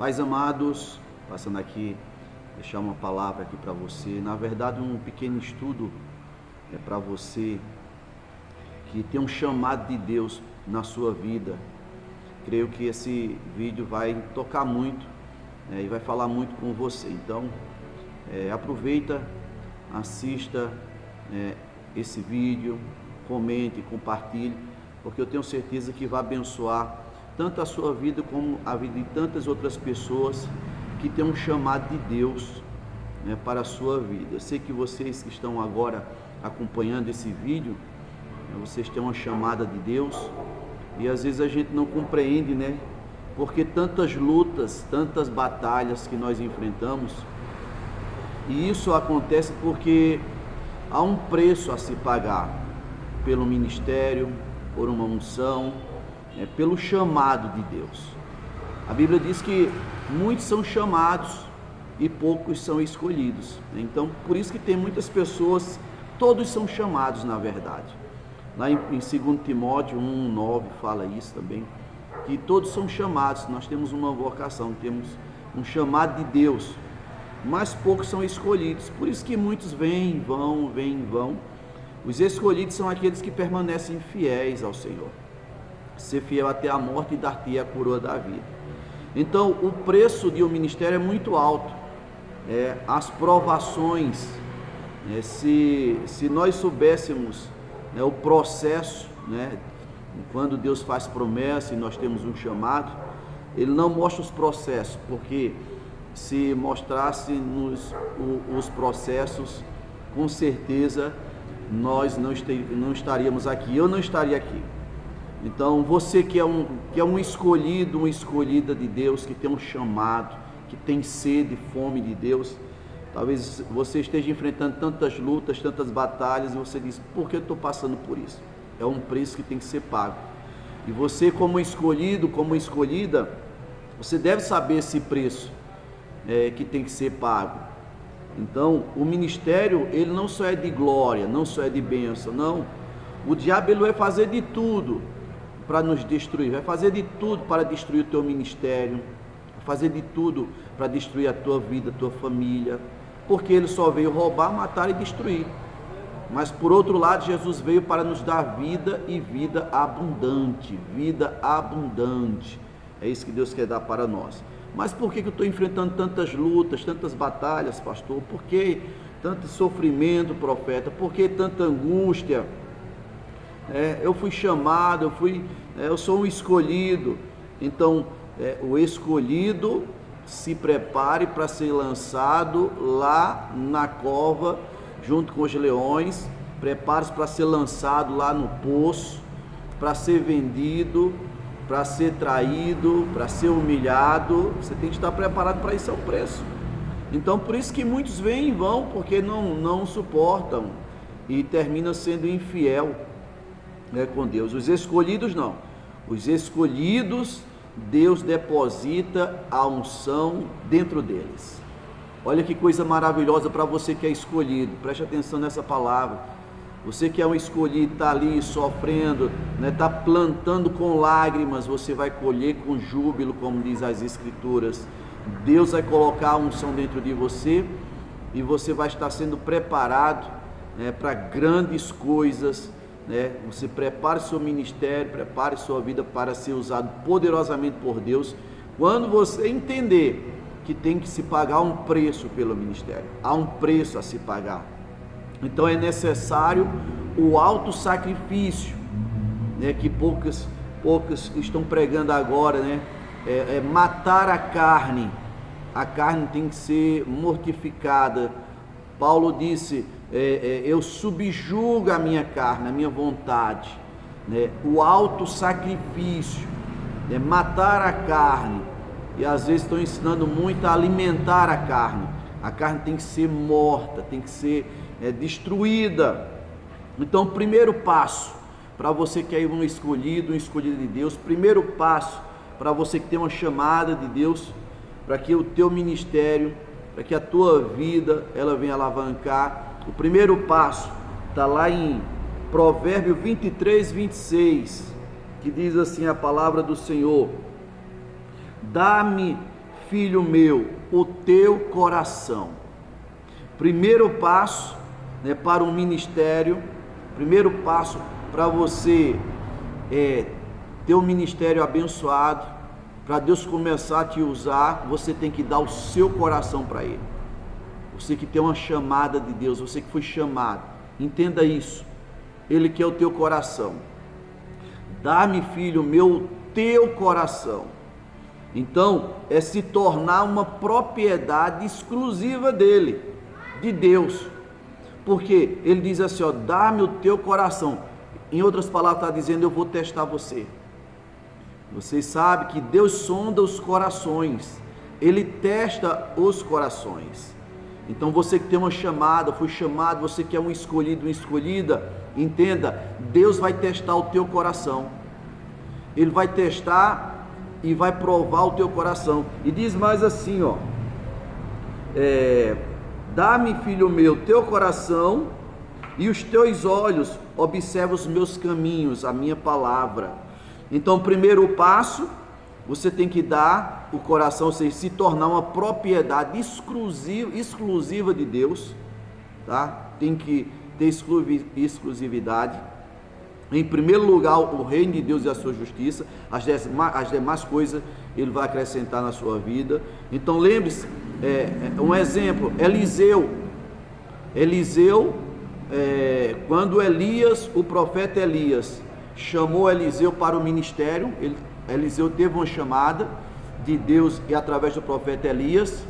Pais amados, passando aqui, deixar uma palavra aqui para você. Na verdade, um pequeno estudo para você que tem um chamado de Deus na sua vida. Creio que esse vídeo vai tocar muito e vai falar muito com você. Então, aproveita, assista esse vídeo, comente, compartilhe, porque eu tenho certeza que vai abençoar tanto a sua vida como a vida de tantas outras pessoas que têm um chamado de Deus para a sua vida. Eu sei que vocês que estão agora acompanhando esse vídeo, vocês têm uma chamada de Deus e às vezes a gente não compreende, porque tantas lutas, tantas batalhas que nós enfrentamos, e isso acontece porque há um preço a se pagar pelo ministério, por uma unção, pelo chamado de Deus. A Bíblia diz que muitos são chamados e poucos são escolhidos. Então, por isso que tem muitas pessoas, todos são chamados na verdade. Lá em 2 Timóteo 1:9 fala isso também, que todos são chamados, nós temos uma vocação, temos um chamado de Deus, mas poucos são escolhidos. Por isso que muitos vêm, vão. Os escolhidos são aqueles que permanecem fiéis ao Senhor. Ser fiel até a morte e dar-te a coroa da vida. Então, o preço de um ministério é muito alto. As provações, se nós soubéssemos o processo, quando Deus faz promessa e nós temos um chamado, Ele não mostra os processos, porque se mostrasse-nos os processos, com certeza nós não estaríamos aqui, eu não estaria aqui. Então, você que é um escolhido, uma escolhida de Deus, que tem um chamado, que tem sede, fome de Deus, talvez você esteja enfrentando tantas lutas, tantas batalhas, e você diz, por que eu estou passando por isso? É um preço que tem que ser pago. E você, como escolhido, como escolhida, você deve saber esse preço que tem que ser pago. Então, o ministério, ele não só é de glória, não só é de bênção, não. O diabo, ele vai fazer de tudo para nos destruir, vai fazer de tudo para destruir o teu ministério, vai fazer de tudo para destruir a tua vida, a tua família, porque ele só veio roubar, matar e destruir. Mas por outro lado, Jesus veio para nos dar vida e vida abundante, vida abundante. É isso que Deus quer dar para nós. Mas por que eu estou enfrentando tantas lutas, tantas batalhas, pastor? Por que tanto sofrimento, profeta? Por que tanta angústia? Eu fui chamado, eu sou um escolhido. Então, o escolhido se prepare para ser lançado lá na cova, junto com os leões. Prepare-se para ser lançado lá no poço, para ser vendido, para ser traído, para ser humilhado. Você tem que estar preparado para isso, é o preço. Então, por isso que muitos vêm e vão, porque não suportam e terminam sendo infiel com Deus. Os escolhidos não. Os escolhidos, Deus deposita a unção dentro deles. Olha que coisa maravilhosa para você que é escolhido. Preste atenção nessa palavra. Você que é um escolhido, está ali sofrendo, está plantando com lágrimas, você vai colher com júbilo, como diz as Escrituras. Deus vai colocar a unção dentro de você e você vai estar sendo preparado para grandes coisas. Você prepare seu ministério, prepare sua vida para ser usado poderosamente por Deus, quando você entender que tem que se pagar um preço pelo ministério, há um preço a se pagar. Então é necessário o alto sacrifício, que poucos estão pregando agora, matar a carne tem que ser mortificada. Paulo disse, eu subjugo a minha carne, a minha vontade, o alto sacrifício, matar a carne, e às vezes estão ensinando muito a alimentar a carne tem que ser morta, tem que ser destruída. Então, primeiro passo, para você que é um escolhido de Deus, primeiro passo, para você que tem uma chamada de Deus, para que o teu ministério, para que a tua vida, ela venha alavancar, o primeiro passo está lá em Provérbio 23:26, que diz assim a palavra do Senhor: dá-me filho meu, o teu coração. Primeiro passo, né, para um ministério, primeiro passo para você ter um ministério abençoado, para Deus começar a te usar, você tem que dar o seu coração para Ele. Você que tem uma chamada de Deus, você que foi chamado, entenda isso. Ele quer o teu coração. Dá-me, filho meu, o teu coração. Então, é se tornar uma propriedade exclusiva dele, de Deus. Porque ele diz assim, ó, dá-me o teu coração. Em outras palavras, está dizendo, eu vou testar você. Vocês sabem que Deus sonda os corações. Ele testa os corações. Então, você que tem uma chamada, foi chamado, você que é um escolhido, uma escolhida, entenda, Deus vai testar o teu coração. Ele vai testar e vai provar o teu coração. E diz mais assim, ó, dá-me, filho meu, teu coração, e os teus olhos observam os meus caminhos, a minha palavra. Então, primeiro passo, você tem que dar o coração, ou seja, se tornar uma propriedade exclusiva de Deus, tá? Tem que ter exclusividade. Em primeiro lugar, o reino de Deus e a sua justiça, as demais coisas Ele vai acrescentar na sua vida. Então lembre-se, um exemplo, Eliseu, quando Elias, o profeta Elias, chamou Eliseu para o ministério, Eliseu teve uma chamada de Deus e através do profeta Elias,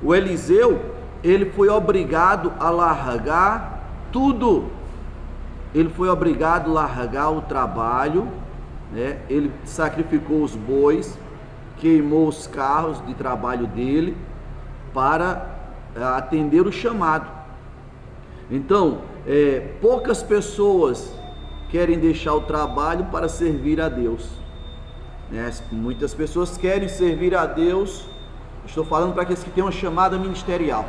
o Eliseu, ele foi obrigado a largar tudo. Ele foi obrigado a largar o trabalho, né? Ele sacrificou os bois, queimou os carros de trabalho dele para atender o chamado. Então, poucas pessoas querem deixar o trabalho para servir a Deus, né? Muitas pessoas querem servir a Deus, estou falando para aqueles que têm uma chamada ministerial,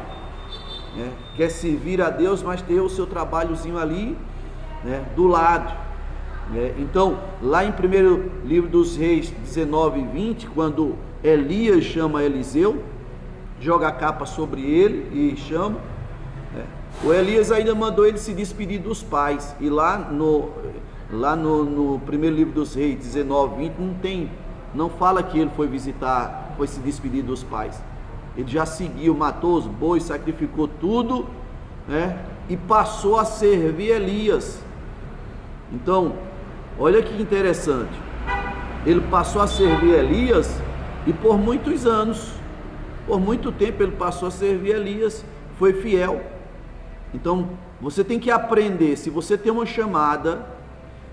né? Quer servir a Deus, mas ter o seu trabalhozinho ali, né, do lado, né? Então, lá em primeiro livro dos Reis 19 e 20, quando Elias chama Eliseu, joga a capa sobre ele e chama, né? O Elias ainda mandou ele se despedir dos pais, e lá no primeiro livro dos Reis 19 e 20 não fala que ele foi se despedir dos pais. Ele já seguiu, matou os bois, sacrificou tudo, né, e passou a servir Elias. Então, olha que interessante, ele passou a servir Elias, e por muitos anos, por muito tempo ele passou a servir Elias, foi fiel. Então, você tem que aprender, se você tem uma chamada,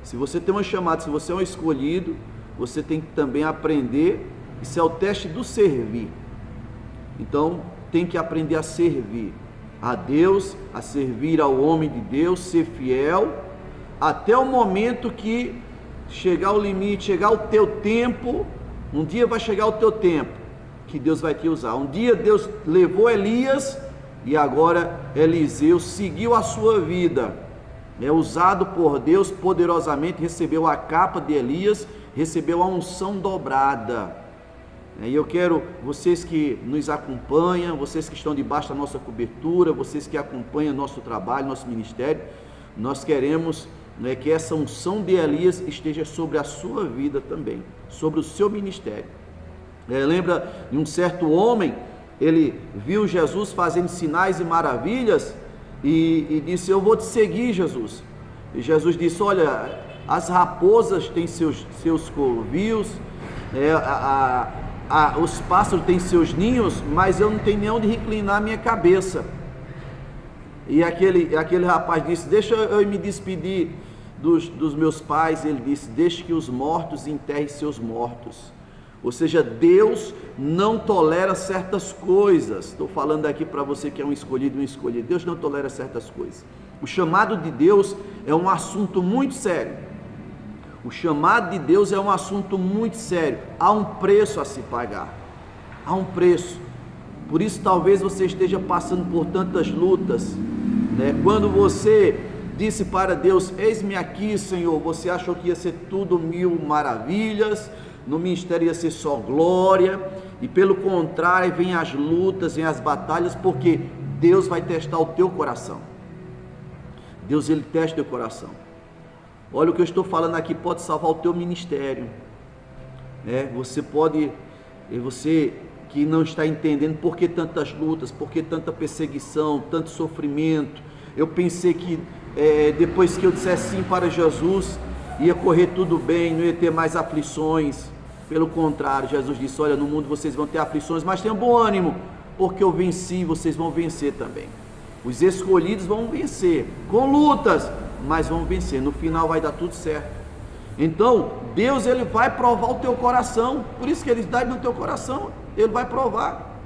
se você é um escolhido, você tem que também aprender, isso é o teste do servir. Então, tem que aprender a servir a Deus, a servir ao homem de Deus, ser fiel, até o momento que chegar o limite, chegar o teu tempo. Um dia vai chegar o teu tempo, que Deus vai te usar. Um dia Deus levou Elias, e agora Eliseu seguiu a sua vida, usado por Deus poderosamente, recebeu a capa de Elias, recebeu a unção dobrada. E eu quero, vocês que nos acompanham, vocês que estão debaixo da nossa cobertura, vocês que acompanham nosso trabalho, nosso ministério, nós queremos, que essa unção de Elias esteja sobre a sua vida também, sobre o seu ministério. Lembra de um certo homem, ele viu Jesus fazendo sinais e maravilhas, e disse, eu vou te seguir, Jesus. E Jesus disse, olha, as raposas têm seus covios, os pássaros têm seus ninhos, mas eu não tenho nem onde reclinar a minha cabeça. E aquele rapaz disse, deixa eu me despedir dos meus pais. Ele disse, deixe que os mortos enterrem seus mortos. Ou seja, Deus não tolera certas coisas. Estou falando aqui para você que é um escolhido, Deus não tolera certas coisas. O chamado de Deus é um assunto muito sério. O chamado de Deus é um assunto muito sério. Há um preço a se pagar. Há um preço. Por isso talvez você esteja passando por tantas lutas, né? Quando você disse para Deus, eis-me aqui, Senhor, você achou que ia ser tudo mil maravilhas, no ministério ia ser só glória, E pelo contrário, vem as lutas, vem as batalhas, porque Deus vai testar o teu coração. Deus, Ele testa o teu coração. Olha, o que eu estou falando aqui pode salvar o teu ministério. Você pode, você que não está entendendo por que tantas lutas, por que tanta perseguição, tanto sofrimento. Eu pensei que depois que eu dissesse sim para Jesus, ia correr tudo bem, não ia ter mais aflições. Pelo contrário, Jesus disse: olha, no mundo vocês vão ter aflições, mas tenham bom ânimo, porque eu venci, vocês vão vencer também. Os escolhidos vão vencer, com lutas, mas vão vencer, no final vai dar tudo certo. Então, Deus, Ele vai provar o teu coração, por isso que Ele dá no teu coração, Ele vai provar.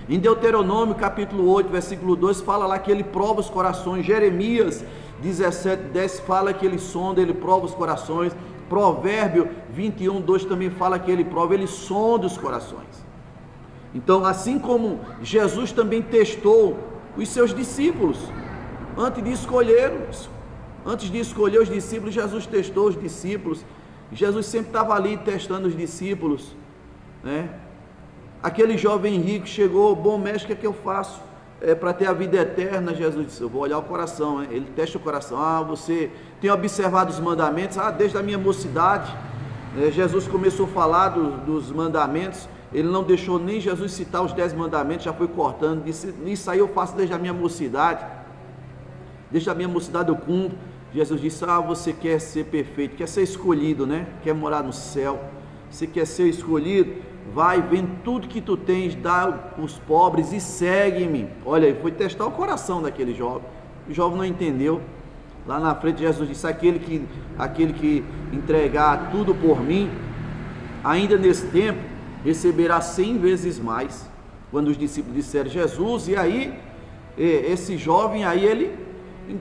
Em Deuteronômio capítulo 8, versículo 2, fala lá que Ele prova os corações. Jeremias 17:10 fala que Ele sonda, Ele prova os corações. Provérbio 21:2 também fala que Ele prova, Ele sonda os corações. Então, assim como Jesus também testou os seus discípulos, antes de escolher os discípulos, Jesus testou os discípulos. Jesus sempre estava ali testando os discípulos, né? Aquele jovem rico chegou: bom mestre, o que é que eu faço para ter a vida eterna? Jesus disse: eu vou olhar o coração, né? Ele testa o coração. Você tem observado os mandamentos? Desde a minha mocidade. Jesus começou a falar dos mandamentos. Ele não deixou nem Jesus citar os 10 mandamentos, já foi cortando, disse: isso aí eu faço desde a minha mocidade. Desde a minha mocidade eu cumpro. Jesus disse: você quer ser perfeito, quer ser escolhido, né? Quer morar no céu. Você quer ser escolhido? Vai, vende tudo que tu tens, dá aos pobres e segue-me. Olha, ele foi testar o coração daquele jovem. O jovem não entendeu. Lá na frente Jesus disse: aquele que entregar tudo por mim, ainda nesse tempo, receberá 100 vezes mais. Quando os discípulos disseram Jesus, e aí esse jovem aí,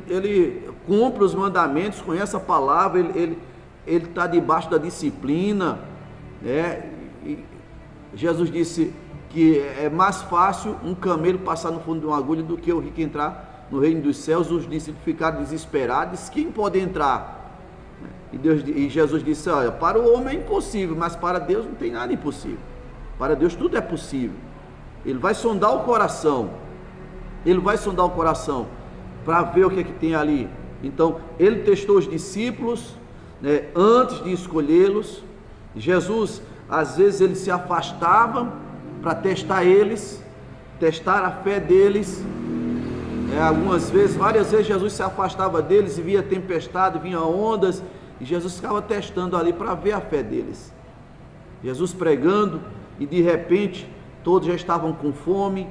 ele cumpre os mandamentos, conhece a palavra, ele está debaixo da disciplina, e Jesus disse que é mais fácil um camelo passar no fundo de uma agulha do que o rico entrar no reino dos céus. Os discípulos ficaram desesperados: quem pode entrar? E Jesus disse: olha, para o homem é impossível, mas para Deus não tem nada impossível. Para Deus tudo é possível. Ele vai sondar o coração, para ver o que é que tem ali. Então, Ele testou os discípulos, antes de escolhê-los. Jesus, às vezes, Ele se afastava para testar eles, testar a fé deles. Várias vezes Jesus se afastava deles e via tempestade, vinha ondas, e Jesus ficava testando ali para ver a fé deles. Jesus pregando, e de repente todos já estavam com fome,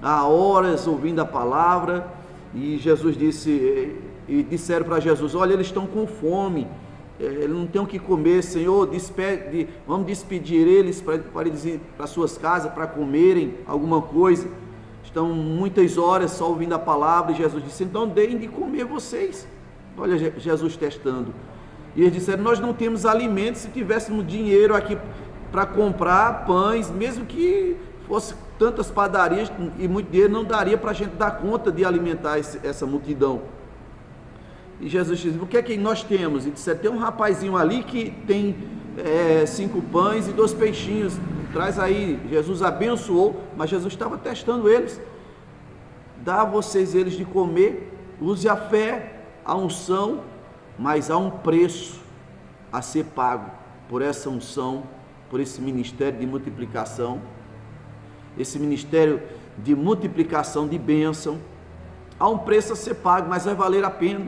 há horas ouvindo a palavra, e Jesus disse, e disseram para Jesus: olha, eles estão com fome, eles não têm o que comer, Senhor, vamos despedir eles para eles ir para suas casas para comerem alguma coisa. Estão muitas horas só ouvindo a palavra. E Jesus disse: então deem de comer vocês. Olha Jesus testando. E eles disseram: nós não temos alimento. Se tivéssemos dinheiro aqui para comprar pães, mesmo que fosse tantas padarias e muito dinheiro, não daria para a gente dar conta de alimentar essa multidão. E Jesus disse: o que é que nós temos? E disseram: tem um rapazinho ali que tem 5 pães e 2 peixinhos, traz aí. Jesus abençoou, mas Jesus estava testando eles. Dá a vocês eles de comer, use a fé, a unção, mas há um preço a ser pago por essa unção, por esse ministério de multiplicação, esse ministério de multiplicação de bênção. Há um preço a ser pago, mas vai valer a pena.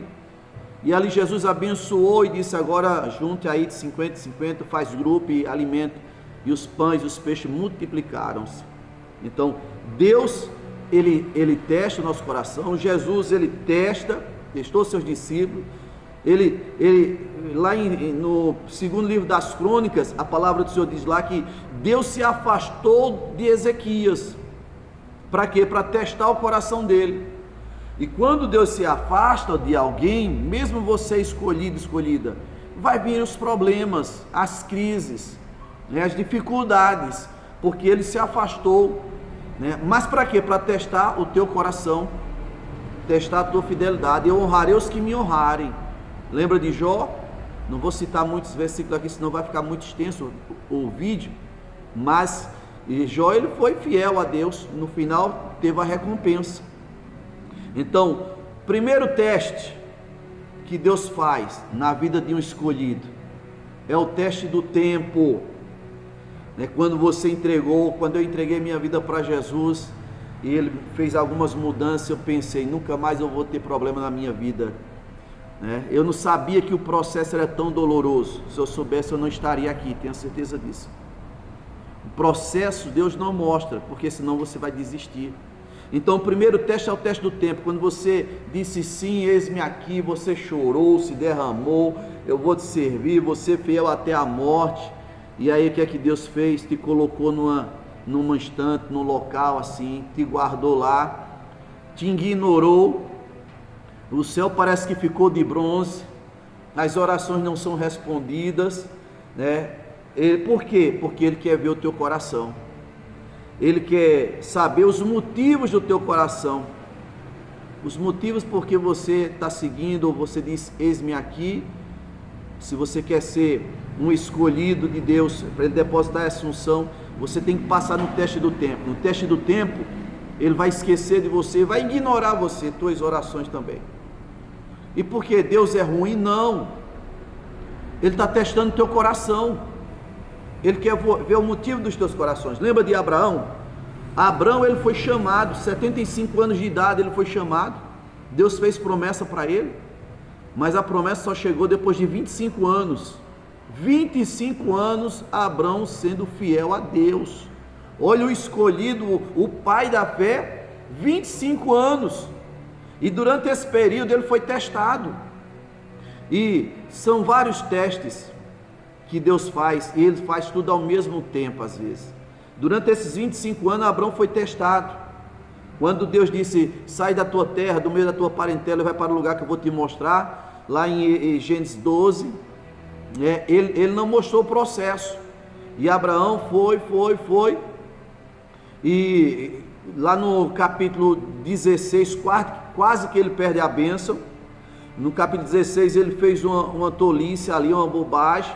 E ali Jesus abençoou e disse: agora junte aí de 50 em 50, faz grupo e alimenta. E os pães e os peixes multiplicaram-se. Então Deus, ele testa o nosso coração. Jesus, ele testou seus discípulos. Ele lá no segundo livro das Crônicas, a palavra do Senhor diz lá que Deus se afastou de Ezequias. Para quê? Para testar o coração dele. E quando Deus se afasta de alguém, mesmo você escolhido, escolhida, vai vir os problemas, as crises, as dificuldades, porque ele se afastou, mas para quê? Para testar o teu coração, testar a tua fidelidade. Eu honrarei os que me honrarem. Lembra de Jó? Não vou citar muitos versículos aqui, senão vai ficar muito extenso o vídeo, mas E Jó, ele foi fiel a Deus, no final teve a recompensa. Então, primeiro teste que Deus faz na vida de um escolhido é o teste do tempo. Quando eu entreguei minha vida para Jesus e Ele fez algumas mudanças, eu pensei, nunca mais eu vou ter problema na minha vida. Eu não sabia que o processo era tão doloroso. Se eu soubesse, eu não estaria aqui, tenho certeza disso. O processo Deus não mostra, porque senão você vai desistir. Então o primeiro teste é o teste do tempo. Quando você disse sim, eis-me aqui, você chorou, se derramou, eu vou te servir, você fiel até a morte. E aí o que é que Deus fez? Te colocou num instante, num local assim, te guardou lá, te ignorou. O céu parece que ficou de bronze, as orações não são respondidas, Por quê? Porque Ele quer ver o teu coração. Ele quer saber os motivos do teu coração, os motivos porque você está seguindo, ou você diz, eis-me aqui. Se você quer ser um escolhido de Deus, para Ele depositar essa unção, você tem que passar no teste do tempo. No teste do tempo, Ele vai esquecer de você, vai ignorar você, tuas orações também. E porque Deus é ruim? Não. Ele está testando o teu coração. Ele quer ver o motivo dos teus corações. Lembra de Abraão? Abraão, ele foi chamado, 75 anos de idade ele foi chamado. Deus fez promessa para ele, mas a promessa só chegou depois de 25 anos. 25 anos Abraão sendo fiel a Deus. Olha o escolhido, o pai da fé, 25 anos. E durante esse período ele foi testado. E são vários testes que Deus faz, e Ele faz tudo ao mesmo tempo às vezes. Durante esses 25 anos Abraão foi testado. Quando Deus disse, sai da tua terra, do meio da tua parentela, e vai para o lugar que eu vou te mostrar, lá em Gênesis 12, ele não mostrou o processo. E Abraão foi, e lá no capítulo 16, quase que ele perde a bênção. No capítulo 16 ele fez uma tolice ali, uma bobagem,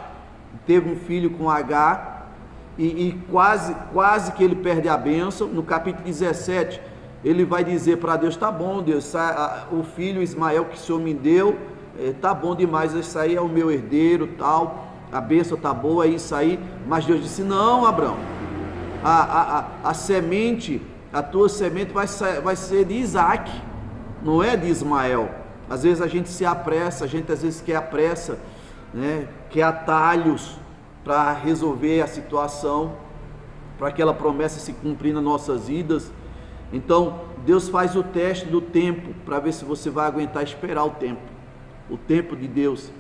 teve um filho com Agar, e quase que ele perde a bênção. No capítulo 17 ele vai dizer para Deus, tá bom Deus, o filho Ismael que o Senhor me deu, tá bom demais, esse aí é o meu herdeiro, tal, a bênção tá boa, é isso aí. Mas Deus disse, não Abraão, a semente, a tua semente vai ser de Isaac, não é de Ismael. Às vezes a gente se apressa, a gente às vezes quer apressa, quer atalhos para resolver a situação, para aquela promessa se cumprir nas nossas vidas. Então Deus faz o teste do tempo, para ver se você vai aguentar esperar o tempo de Deus.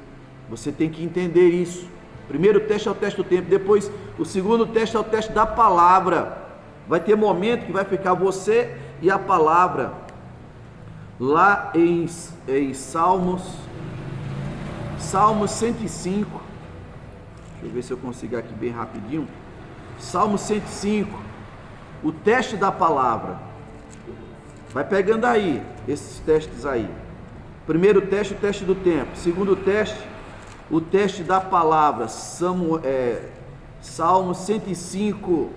Você tem que entender isso. O primeiro teste é o teste do tempo, depois o segundo teste é o teste da palavra. Vai ter momento que vai ficar você e a palavra. Lá em Salmos 105, deixa eu ver se eu consigo aqui bem rapidinho. Salmo 105, o teste da palavra. Vai pegando aí, esses testes aí. Primeiro teste, o teste do tempo. Segundo teste, o teste da palavra. Salmo 105,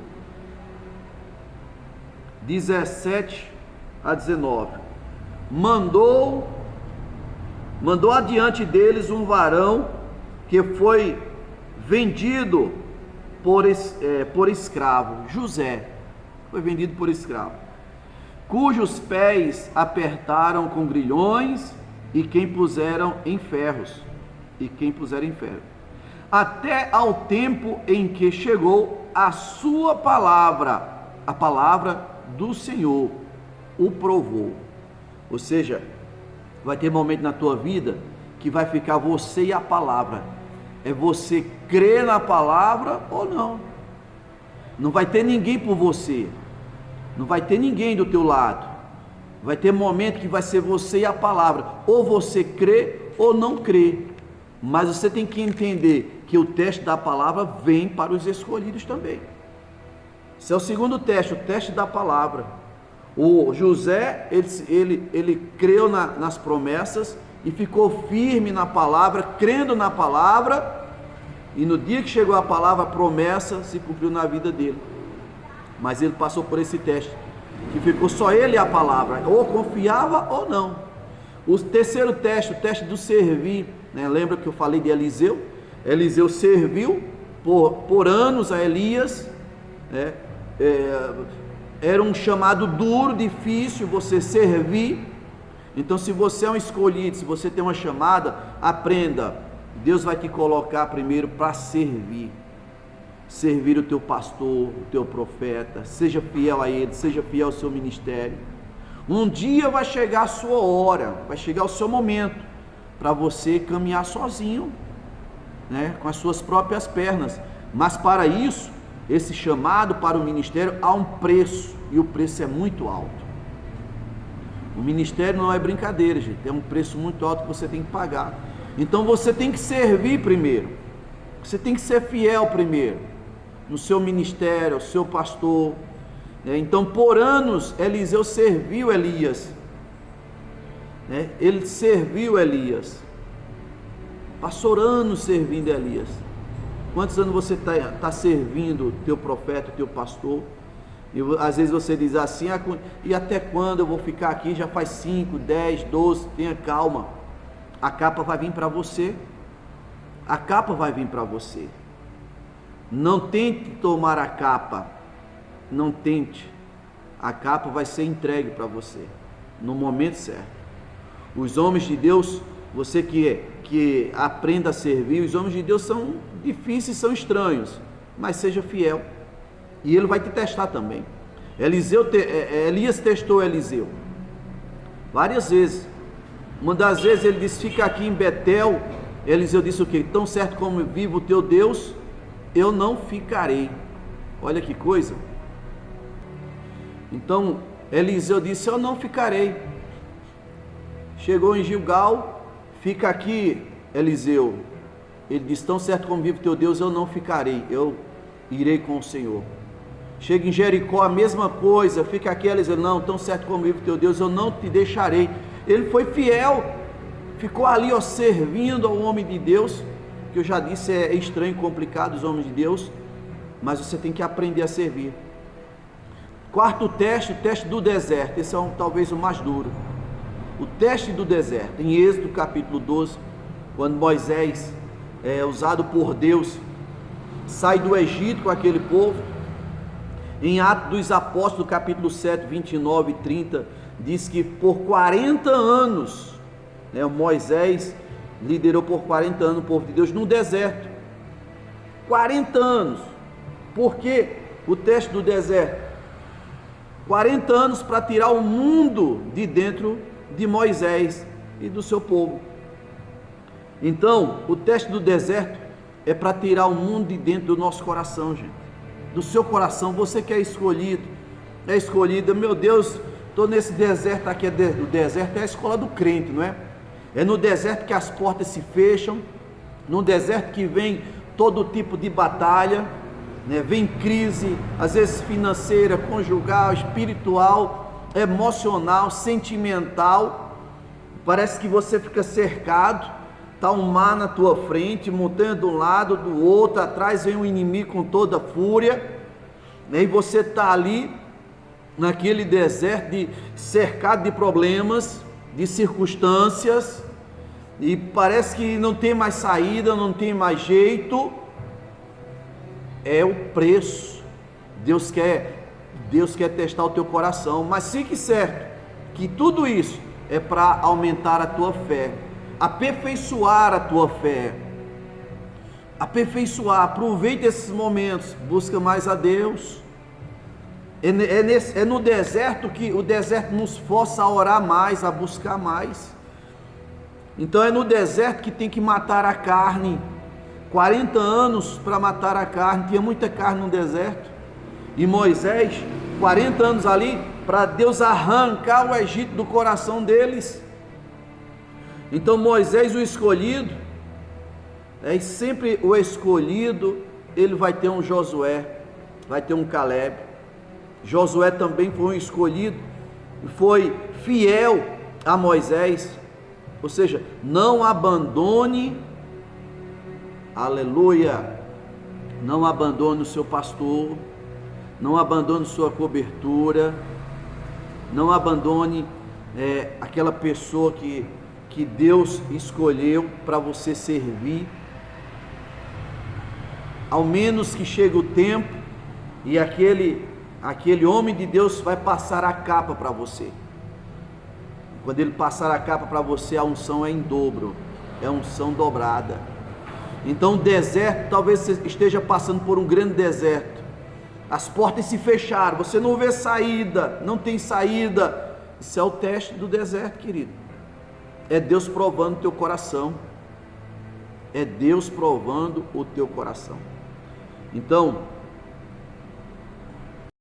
17 a 19. Mandou adiante deles um varão que foi vendido por escravo. José foi vendido por escravo, cujos pés apertaram com grilhões e quem puseram em ferros, até ao tempo em que chegou a sua palavra, a palavra do Senhor o provou. Ou seja, vai ter momento na tua vida que vai ficar você e a palavra. É você crer na palavra ou não. Não vai ter ninguém por você. Não vai ter ninguém do teu lado. Vai ter momento que vai ser você e a palavra. Ou você crê ou não crê. Mas você tem que entender que o teste da palavra vem para os escolhidos também. Esse é o segundo teste, o teste da palavra. O José, ele creu nas promessas e ficou firme na palavra, crendo na palavra, e no dia que chegou a palavra, a promessa se cumpriu na vida dele. mas ele passou por esse teste, que ficou só ele e a palavra, ou confiava ou não. O terceiro teste, o teste do servir, né? Lembra que eu falei de Eliseu? Eliseu serviu por anos a Elias, né? Era um chamado duro, difícil você servir. Então, se você é um escolhido, se você tem uma chamada, aprenda. Deus vai te colocar primeiro para servir. Servir o teu pastor, o teu profeta. Seja fiel a ele, seja fiel ao seu ministério. Um dia vai chegar a sua hora, vai chegar o seu momento para você caminhar sozinho, né, com as suas próprias pernas. Mas para isso, esse chamado para o ministério há um preço, e o preço é muito alto. O ministério não é brincadeira, gente, é um preço muito alto que você tem que pagar. Então você tem que servir primeiro, você tem que ser fiel primeiro, no seu ministério, ao seu pastor. Então por anos Eliseu serviu Elias, ele serviu Elias, passou anos servindo Elias. Quantos anos você está servindo o teu profeta, o teu pastor? E às vezes você diz assim, e até quando eu vou ficar aqui? Já faz 5, 10, 12, tenha calma, a capa vai vir para você, a capa vai vir para você. Não tente tomar a capa, não tente, a capa vai ser entregue para você, no momento certo. Os homens de Deus, você que aprenda a servir, os homens de Deus são difíceis, são estranhos, mas seja fiel. E ele vai te testar também. Elias testou Eliseu várias vezes. Uma das vezes ele disse, fica aqui em Betel. Eliseu disse o quê? Tão certo como vivo o teu Deus, eu não ficarei. Olha que coisa. Então Eliseu disse, eu não ficarei. Chegou em Gilgal, fica aqui Eliseu. Ele disse, tão certo como vive o teu Deus, eu não ficarei, eu irei com o Senhor. Chega em Jericó, a mesma coisa, fica aqui, Eliseu, não, tão certo como vive o teu Deus, eu não te deixarei. Ele foi fiel, ficou ali, servindo ao homem de Deus, que eu já disse, é estranho e complicado os homens de Deus, mas você tem que aprender a servir. Quarto teste, o teste do deserto, esse é talvez o mais duro. O teste do deserto, em Êxodo capítulo 12, quando Moisés usado por Deus, sai do Egito com aquele povo. Em Atos dos Apóstolos, capítulo 7, 29 e 30, diz que por 40 anos, Moisés liderou por 40 anos o povo de Deus no deserto. 40 anos. Por que o teste do deserto? 40 anos para tirar o mundo de dentro de Moisés e do seu povo. Então, o teste do deserto é para tirar o mundo de dentro do nosso coração, gente. Do seu coração, você que é escolhida, meu Deus, estou nesse deserto aqui, o deserto é a escola do crente, não é? É no deserto que as portas se fecham, no deserto que vem todo tipo de batalha, vem crise, às vezes financeira, conjugal, espiritual, emocional, sentimental, parece que você fica cercado, está um mar na tua frente, montanha de um lado, do outro, atrás vem um inimigo com toda fúria, e você está ali, naquele deserto, cercado de problemas, de circunstâncias, e parece que não tem mais saída, não tem mais jeito. É o preço. Deus quer testar o teu coração, mas fique certo que tudo isso é para aumentar a tua fé, aperfeiçoar a tua fé, aproveite esses momentos, busca mais a Deus. É no deserto que o deserto nos força a orar mais, a buscar mais. Então é no deserto que tem que matar a carne. 40 anos para matar a carne, tinha muita carne no deserto. E Moisés, 40 anos ali, para Deus arrancar o Egito do coração deles. Então Moisés, o escolhido, e sempre o escolhido, ele vai ter um Josué, vai ter um Caleb. Josué também foi um escolhido, foi fiel a Moisés, ou seja, não abandone, aleluia, não abandone o seu pastor, não abandone sua cobertura, não abandone aquela pessoa que Deus escolheu para você servir, ao menos que chegue o tempo e aquele homem de Deus vai passar a capa para você. Quando ele passar a capa para você, a unção é em dobro, é unção dobrada. Então o deserto, talvez você esteja passando por um grande deserto, as portas se fecharam, você não vê saída, não tem saída. Isso é o teste do deserto, querido. É Deus provando o teu coração, é Deus provando o teu coração. Então